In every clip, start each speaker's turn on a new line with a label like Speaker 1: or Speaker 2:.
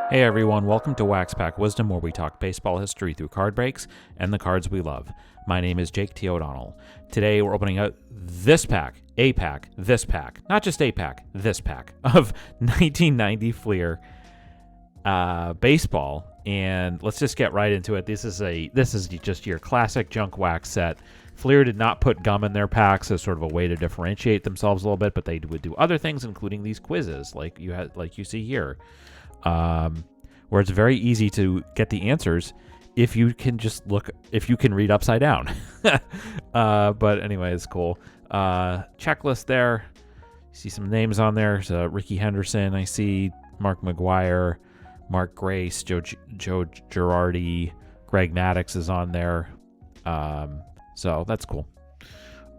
Speaker 1: Hey everyone, welcome to Wax Pack Wisdom, where we talk baseball history through card breaks and the cards we love. My name is Jake T. O'Donnell. Today we're opening up this pack, not just a pack, this pack of 1990 Fleer baseball, and let's just get right into it. This is just your classic junk wax set. Fleer did not put gum in their packs as sort of a way to differentiate themselves a little bit, but they would do other things, including these quizzes, like you see here. Where it's very easy to get the answers if you can read upside down. But anyway, it's cool. Checklist there. You see some names on there. So Ricky Henderson, I see Mark McGuire, Mark Grace, Joe Girardi, Greg Maddux is on there. So that's cool.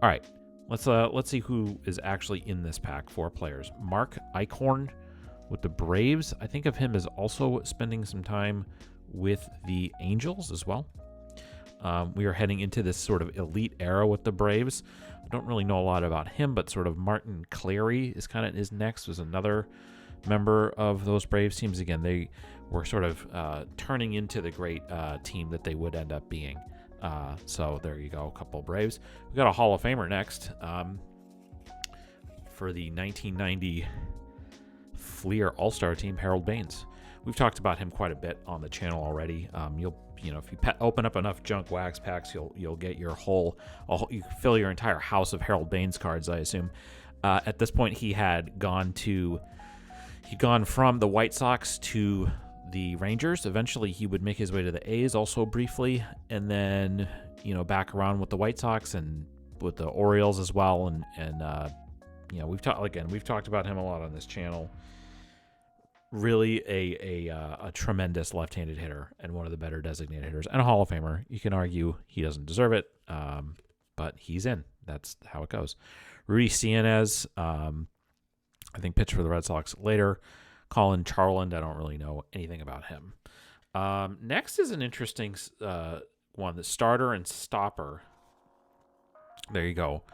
Speaker 1: All right, let's see who is actually in this pack. 4 players. Mark Eichhorn with the Braves. I think of him as also spending some time with the Angels as well. We are heading into this sort of elite era with the Braves. I don't really know a lot about him, but sort of Martin Clary is next, was another member of those Braves teams. Again, they were sort of turning into the great team that they would end up being. So there you go, a couple of Braves. We got a Hall of Famer next for the 1990 Fleer All-Star team, Harold Baines. We've talked about him quite a bit on the channel already. If you open up enough junk wax packs, you'll get you fill your entire house of Harold Baines cards, I assume. At this point, he'd gone from the White Sox to the Rangers. Eventually, he would make his way to the A's, also briefly, and then back around with the White Sox and with the Orioles as well. And we've talked about him a lot on this channel. Really a tremendous left-handed hitter and one of the better designated hitters and a Hall of Famer. You can argue he doesn't deserve it, but he's in. That's how it goes. Rudy Cianez, I think pitched for the Red Sox later. Colin Charland, I don't really know anything about him. Next is an interesting one, the starter and stopper. There you go.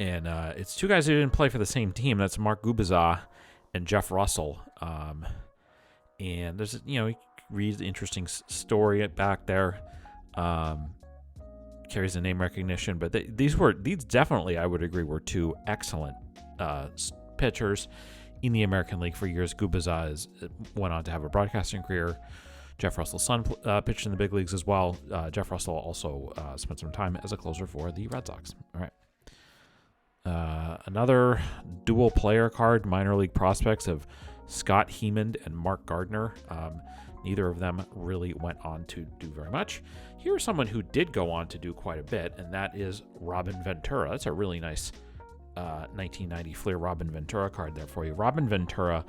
Speaker 1: And it's 2 guys who didn't play for the same team. That's Mark Gubicza and Jeff Russell. And there's, he reads the interesting story back there. Carries the name recognition, but these definitely, I would agree, were 2 excellent pitchers in the American League for years. Gubicza went on to have a broadcasting career. Jeff Russell's son pitched in the big leagues as well. Jeff Russell also spent some time as a closer for the Red Sox. All right. Another dual player card, minor league prospects of Scott Hemond and Mark Gardner. Neither of them really went on to do very much. Here's someone who did go on to do quite a bit, and that is Robin Ventura. That's a really nice 1990 Fleer Robin Ventura card there for you. Robin Ventura,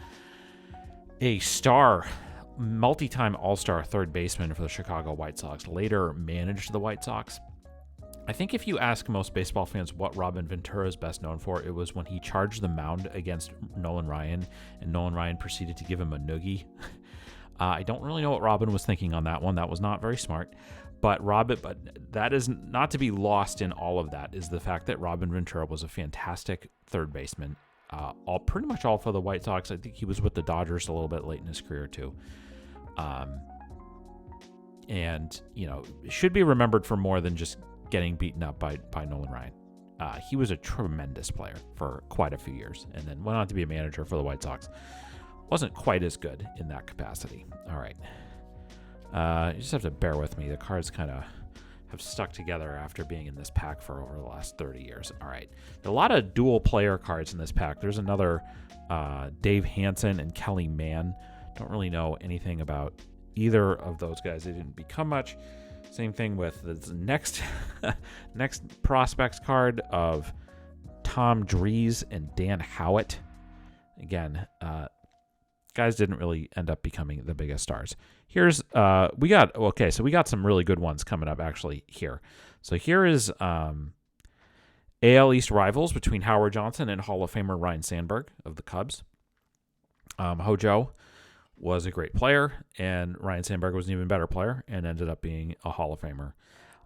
Speaker 1: a star, multi-time all-star third baseman for the Chicago White Sox, later managed the White Sox. I think if you ask most baseball fans what Robin Ventura is best known for, it was when he charged the mound against Nolan Ryan, and Nolan Ryan proceeded to give him a noogie. I don't really know what Robin was thinking on that one. That was not very smart. But that is not to be lost in all of that, is the fact that Robin Ventura was a fantastic third baseman, pretty much all for the White Sox. I think he was with the Dodgers a little bit late in his career too. And should be remembered for more than just getting beaten up by Nolan Ryan. He was a tremendous player for quite a few years, and then went on to be a manager for the White Sox. Wasn't quite as good in that capacity. All right. You just have to bear with me. The cards kind of have stuck together after being in this pack for over the last 30 years. All right. There are a lot of dual player cards in this pack. There's another Dave Hansen and Kelly Mann. Don't really know anything about either of those guys. They didn't become much. Same thing with the next prospects card of Tom Dries and Dan Howitt. Again, guys didn't really end up becoming the biggest stars. Here's we got some really good ones coming up actually here. So here is AL East rivals between Howard Johnson and Hall of Famer Ryan Sandberg of the Cubs. Hojo was a great player, and Ryan Sandberg was an even better player and ended up being a Hall of Famer.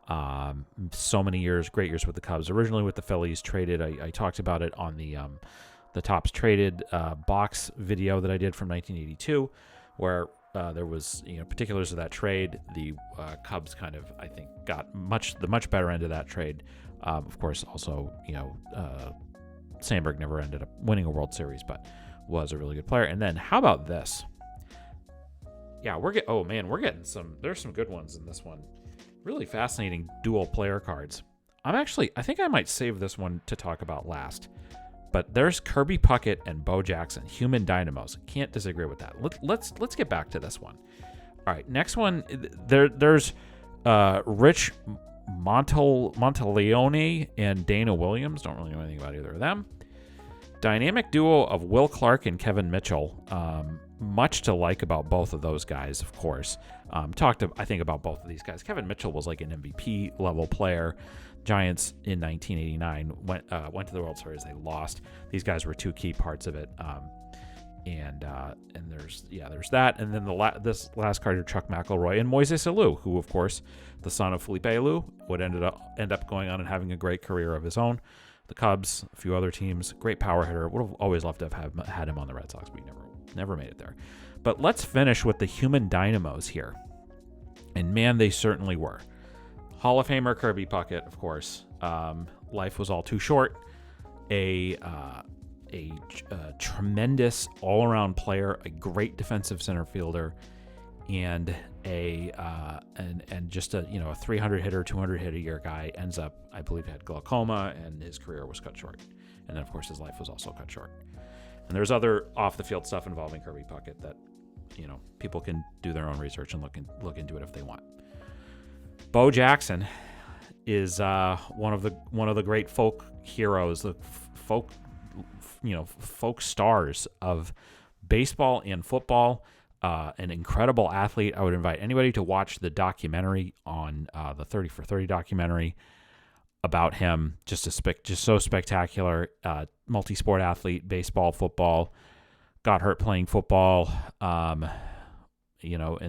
Speaker 1: So many years, great years with the Cubs. Originally with the Phillies, traded. I talked about it on the Topps Traded box video that I did from 1982, where there was particulars of that trade. The Cubs kind of, I think, got the much better end of that trade. Of course, also Sandberg never ended up winning a World Series, but was a really good player. And then how about this? Yeah, we're getting there's some good ones in this one. Really fascinating dual player cards. I think I might save this one to talk about last. But there's Kirby Puckett and Bo Jackson, Human Dynamos. Can't disagree with that. Let's get back to this one. All right, next one. There's Rich Monteleone and Dana Williams. Don't really know anything about either of them. Dynamic duo of Will Clark and Kevin Mitchell. Much to like about both of those guys, of course. I think about both of these guys. Kevin Mitchell was like an MVP level player. Giants in 1989 went to the World Series. They lost. These guys were two key parts of it. And there's that. And then this last card of Chuck McElroy and Moises Alou, who of course the son of Felipe Alou would end up going on and having a great career of his own. The Cubs, a few other teams, great power hitter. Would have always loved to have had him on the Red Sox, but he never made it there. But let's finish with the Human Dynamos here. And man, they certainly were. Hall of Famer Kirby Puckett, of course. Life was all too short. A tremendous all-around player, a great defensive center fielder, and just a 300 hitter, 200 hit a year guy. Ends up, I believe, had glaucoma, and his career was cut short. And then, of course, his life was also cut short. And there's other off-the-field stuff involving Kirby Puckett that people can do their own research and look into it if they want. Bo Jackson is one of the great folk heroes, the folk stars of baseball and football. An incredible athlete. I would invite anybody to watch the documentary on the 30 for 30 documentary about him. Just so spectacular. Multi-sport athlete, baseball, football. Got hurt playing football. He got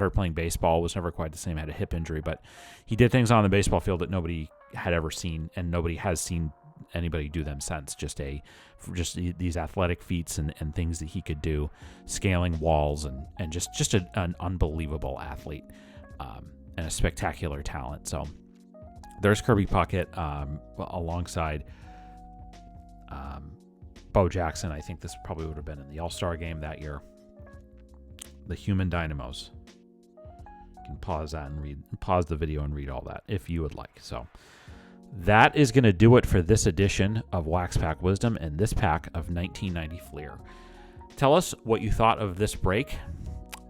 Speaker 1: hurt playing baseball. Was never quite the same. Had a hip injury, but he did things on the baseball field that nobody had ever seen, and nobody has seen anybody do them since. Just these athletic feats and things that he could do, scaling walls and just an unbelievable athlete, and a spectacular talent. So there's Kirby Puckett alongside Bo Jackson. I think this probably would have been in the All-Star game that year. The Human Dynamos. You can pause the video and read all that if you would like. So that is going to do it for this edition of Wax Pack Wisdom and this pack of 1990 Fleer. Tell us what you thought of this break.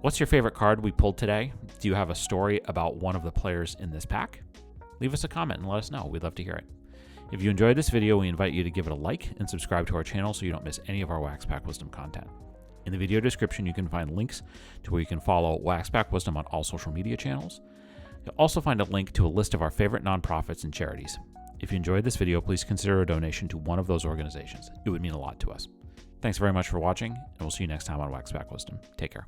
Speaker 1: What's your favorite card we pulled today? Do you have a story about one of the players in this pack? Leave us a comment and let us know. We'd love to hear it. If you enjoyed this video, we invite you to give it a like and subscribe to our channel so you don't miss any of our Wax Pack Wisdom content. In the video description, you can find links to where you can follow Wax Pack Wisdom on all social media channels. You'll also find a link to a list of our favorite nonprofits and charities. If you enjoyed this video, please consider a donation to one of those organizations. It would mean a lot to us. Thanks very much for watching, and we'll see you next time on Wax Pack Wisdom. Take care.